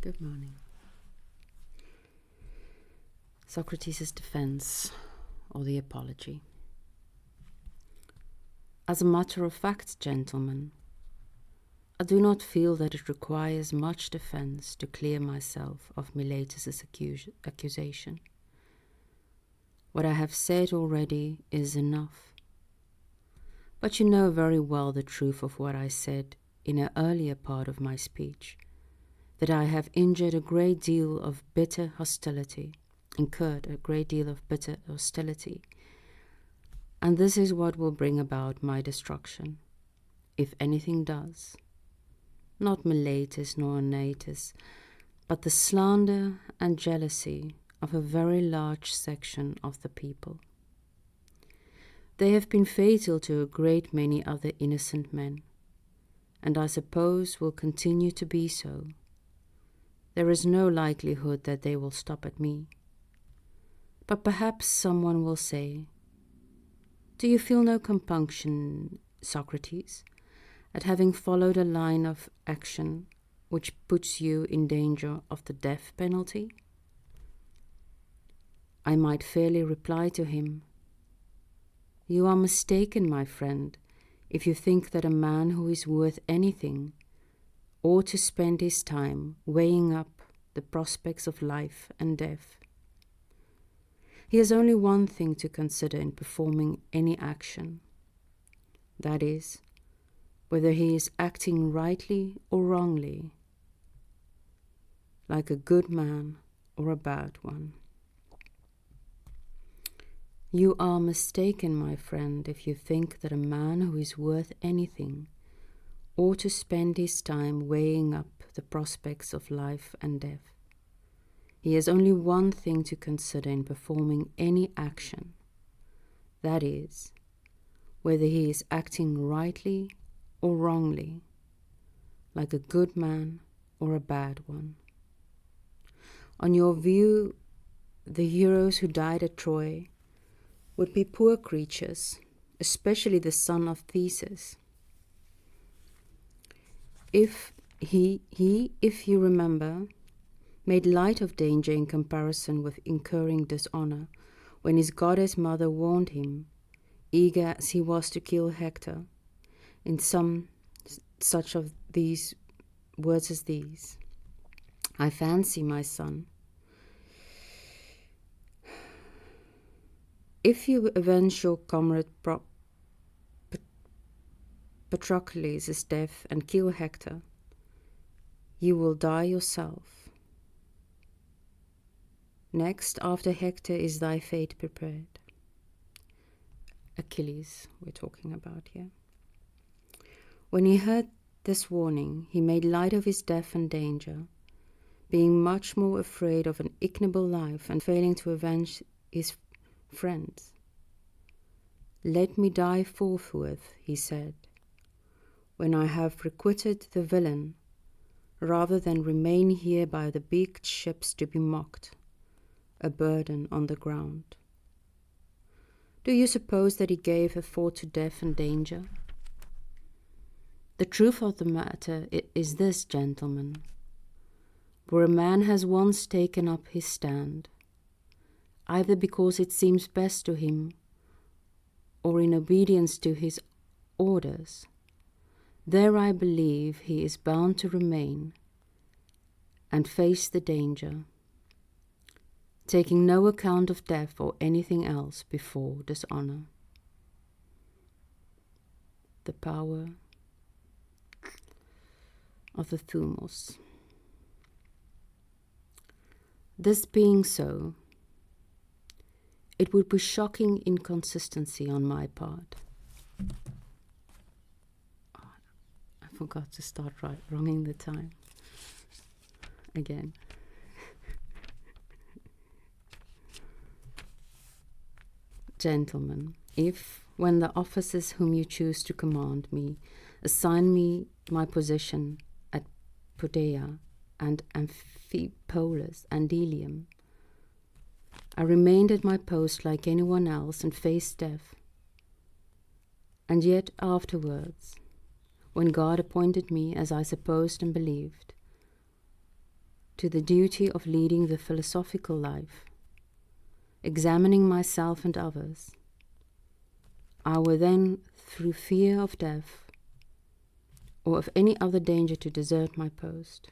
Good morning. Socrates' defense, or the apology. As a matter of fact, gentlemen, I do not feel that it requires much defense to clear myself of Meletus' accusation. What I have said already is enough. But you know very well the truth of what I said in an earlier part of my speech, that I have incurred a great deal of bitter hostility, and this is what will bring about my destruction, if anything does. Not Meletus nor Oneitus, but the slander and jealousy of a very large section of the people. They have been fatal to a great many other innocent men, and I suppose will continue to be so. There is no likelihood that they will stop at me. But perhaps someone will say, "Do you feel no compunction, Socrates, at having followed a line of action which puts you in danger of the death penalty?" I might fairly reply to him, "You are mistaken, my friend, if you think that a man who is worth anything ought to spend his time weighing up the prospects of life and death. He has only one thing to consider in performing any action, that is, whether he is acting rightly or wrongly, like a good man or a bad one. You are mistaken, my friend, if you think that a man who is worth anything ought to spend his time weighing up the prospects of life and death. He has only one thing to consider in performing any action, that is, whether he is acting rightly or wrongly, like a good man or a bad one. On your view, the heroes who died at Troy would be poor creatures, especially the son of Theseus. If you remember, made light of danger in comparison with incurring dishonor, when his goddess mother warned him, eager as he was to kill Hector, in some such of these words as these: "I fancy, my son, if you avenge your comrade Patroclus' death and kill Hector, you will die yourself. Next, after Hector, is thy fate prepared." Achilles, we're talking about here. When he heard this warning, he made light of his death and danger, being much more afraid of an ignoble life and failing to avenge his friends. "Let me die forthwith," he said, "when I have requited the villain, rather than remain here by the beaked ships to be mocked, a burden on the ground." Do you suppose that he gave a thought to death and danger? The truth of the matter is this, gentlemen: where a man has once taken up his stand, either because it seems best to him or in obedience to his orders, there I believe he is bound to remain and face the danger, taking no account of death or anything else before dishonor. The power of the thumos. This being so, it would be shocking inconsistency on my part. I forgot to start wronging the time again. Gentlemen, if, when the officers whom you choose to command me assign me my position at Podeia and Amphipolis and Delium, I remained at my post like anyone else and faced death, and yet afterwards, when God appointed me, as I supposed and believed, to the duty of leading the philosophical life, examining myself and others, I were then, through fear of death or of any other danger, to desert my post.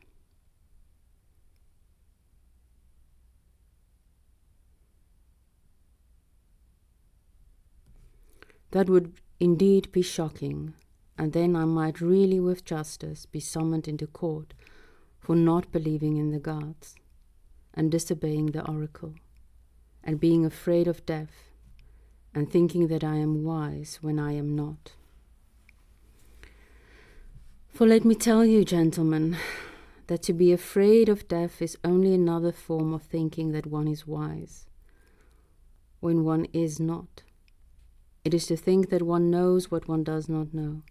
That would indeed be shocking, and then I might really with justice be summoned into court for not believing in the gods, and disobeying the oracle, and being afraid of death, and thinking that I am wise when I am not. For let me tell you, gentlemen, that to be afraid of death is only another form of thinking that one is wise, when one is not. It is to think that one knows what one does not know.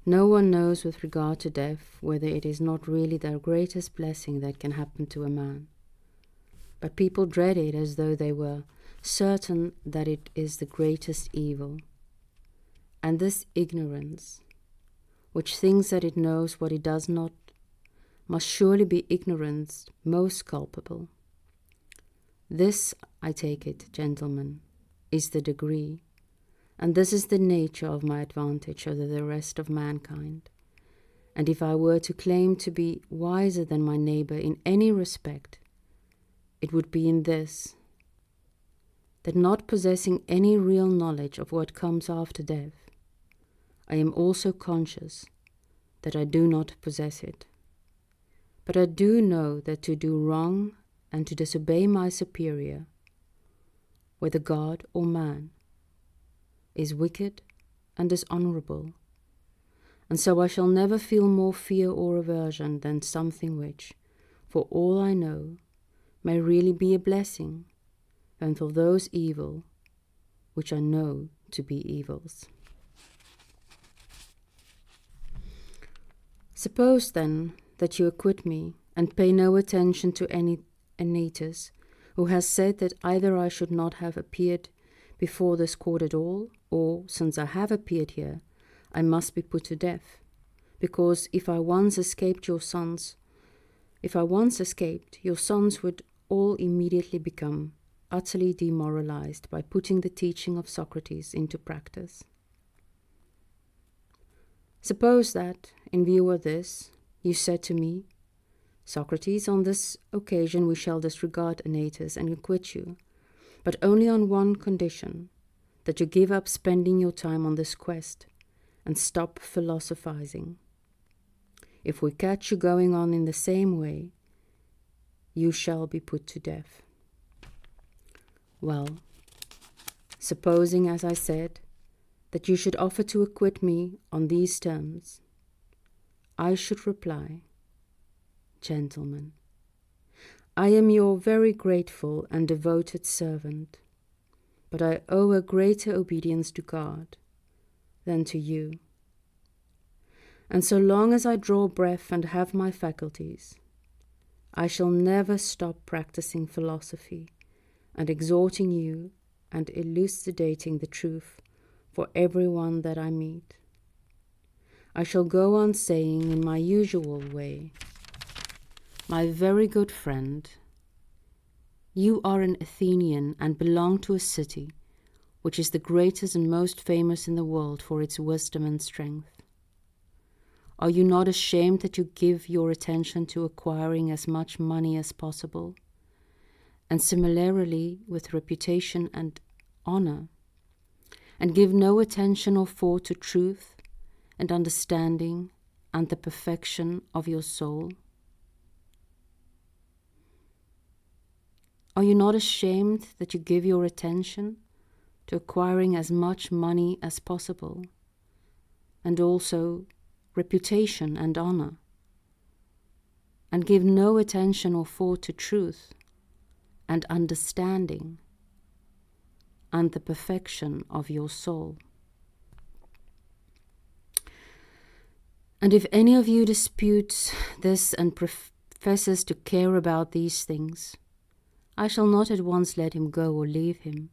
No one knows with regard to death whether it is not really the greatest blessing that can happen to a man. But people dread it as though they were certain that it is the greatest evil. And this ignorance, which thinks that it knows what it does not, must surely be ignorance most culpable. This, I take it, gentlemen, is the degree, and this is the nature of my advantage over the rest of mankind. And if I were to claim to be wiser than my neighbor in any respect, it would be in this, that not possessing any real knowledge of what comes after death, I am also conscious that I do not possess it. But I do know that to do wrong and to disobey my superior, whether God or man, is wicked and dishonorable, and so I shall never feel more fear or aversion than something which, for all I know, may really be a blessing, than for those evil which I know to be evils. Suppose, then, that you acquit me, and pay no attention to any Anytus, who has said that either I should not have appeared before this court at all, or, since I have appeared here, I must be put to death, because if I once escaped, your sons would all immediately become utterly demoralized by putting the teaching of Socrates into practice. Suppose that, in view of this, you said to me, Socrates, on this occasion we shall disregard Anytus and acquit you, but only on one condition, that you give up spending your time on this quest and stop philosophizing. If we catch you going on in the same way, you shall be put to death. Well, supposing, as I said, that you should offer to acquit me on these terms, I should reply, Gentlemen, I am your very grateful and devoted servant, but I owe a greater obedience to God than to you. And so long as I draw breath and have my faculties, I shall never stop practicing philosophy and exhorting you and elucidating the truth for everyone that I meet. I shall go on saying in my usual way, My very good friend, you are an Athenian and belong to a city which is the greatest and most famous in the world for its wisdom and strength. Are you not ashamed that you give your attention to acquiring as much money as possible, and similarly with reputation and honor, and give no attention or thought to truth and understanding and the perfection of your soul? Are you not ashamed that you give your attention to acquiring as much money as possible, and also reputation and honor, and give no attention or thought to truth and understanding and the perfection of your soul? And if any of you disputes this and professes to care about these things, I shall not at once let him go or leave him.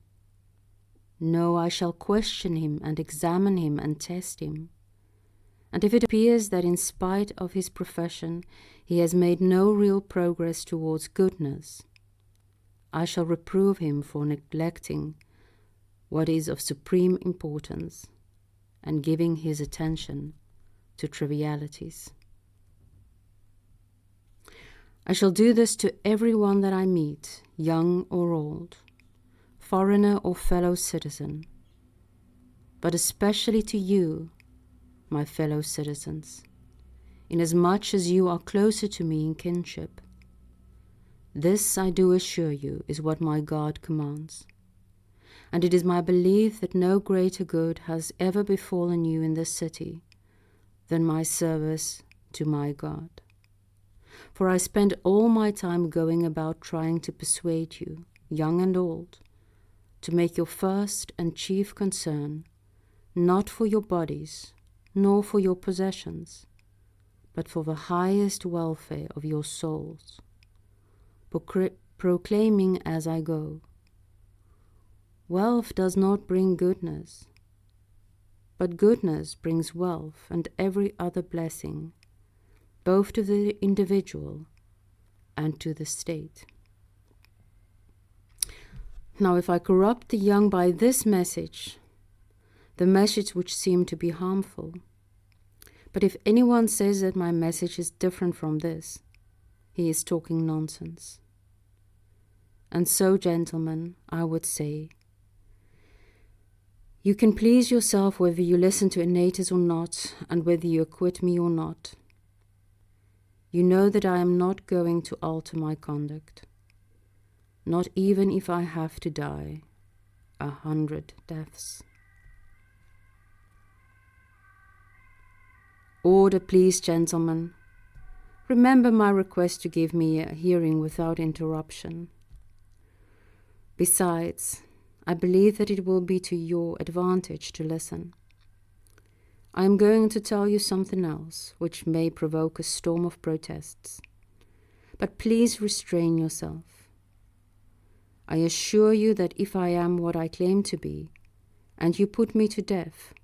No, I shall question him and examine him and test him, and if it appears that in spite of his profession he has made no real progress towards goodness, I shall reprove him for neglecting what is of supreme importance and giving his attention to trivialities. I shall do this to everyone that I meet, young or old, foreigner or fellow citizen, but especially to you, my fellow citizens, inasmuch as you are closer to me in kinship. This, I do assure you, is what my God commands, and it is my belief that no greater good has ever befallen you in this city than my service to my God. For I spend all my time going about trying to persuade you, young and old, to make your first and chief concern not for your bodies, nor for your possessions, but for the highest welfare of your souls, proclaiming as I go, wealth does not bring goodness, but goodness brings wealth and every other blessing, both to the individual and to the state. Now, if I corrupt the young by this message, the message which seemed to be harmful, but if anyone says that my message is different from this, he is talking nonsense. And so, gentlemen, I would say, you can please yourself whether you listen to Annatus or not, and whether you acquit me or not. You know that I am not going to alter my conduct, not even if I have to die 100 deaths. Order, please, gentlemen. Remember my request to give me a hearing without interruption. Besides, I believe that it will be to your advantage to listen. I am going to tell you something else, which may provoke a storm of protests. But please restrain yourself. I assure you that if I am what I claim to be, and you put me to death,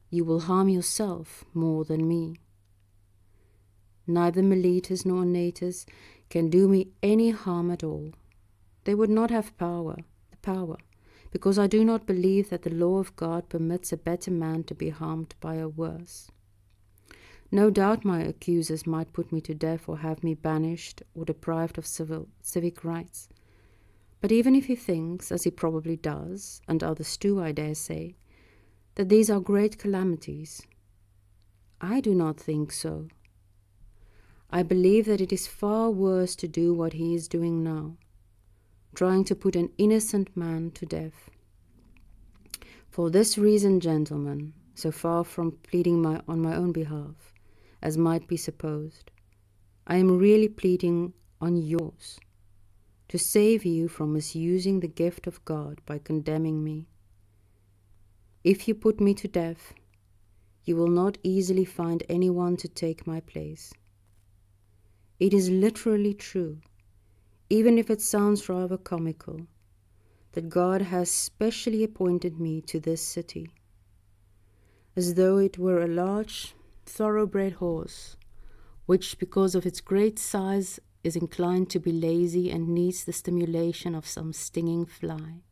you will harm yourself more than me. Neither Meletus nor Annatus can do me any harm at all. They would not have the power, because I do not believe that the law of God permits a better man to be harmed by a worse. No doubt my accusers might put me to death or have me banished or deprived of civic rights. But even if he thinks, as he probably does, and others too, I dare say, that these are great calamities, I do not think so. I believe that it is far worse to do what he is doing now, trying to put an innocent man to death. For this reason, gentlemen, so far from pleading on my own behalf, as might be supposed, I am really pleading on yours, to save you from misusing the gift of God by condemning me. If you put me to death, you will not easily find anyone to take my place. It is literally true, even if it sounds rather comical, that God has specially appointed me to this city, as though it were a large, thoroughbred horse, which, because of its great size, is inclined to be lazy and needs the stimulation of some stinging fly.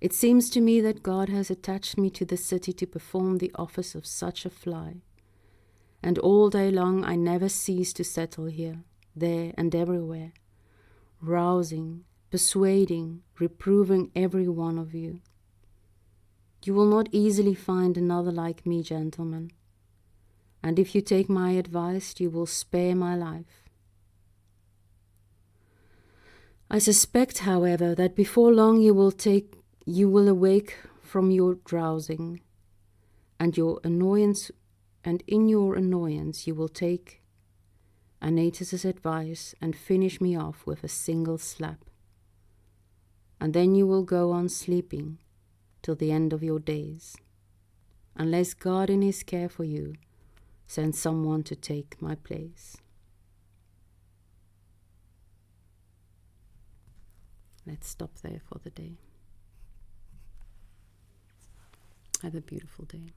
It seems to me that God has attached me to the city to perform the office of such a fly, and all day long I never cease to settle here, there, and everywhere, rousing, persuading, reproving every one of you. You will not easily find another like me, gentlemen, and if you take my advice, you will spare my life. I suspect, however, that before long you will awake from your drowsing, and in your annoyance you will take Annatus's advice and finish me off with a single slap. And then you will go on sleeping till the end of your days, unless God in his care for you sends someone to take my place. Let's stop there for the day. Have a beautiful day.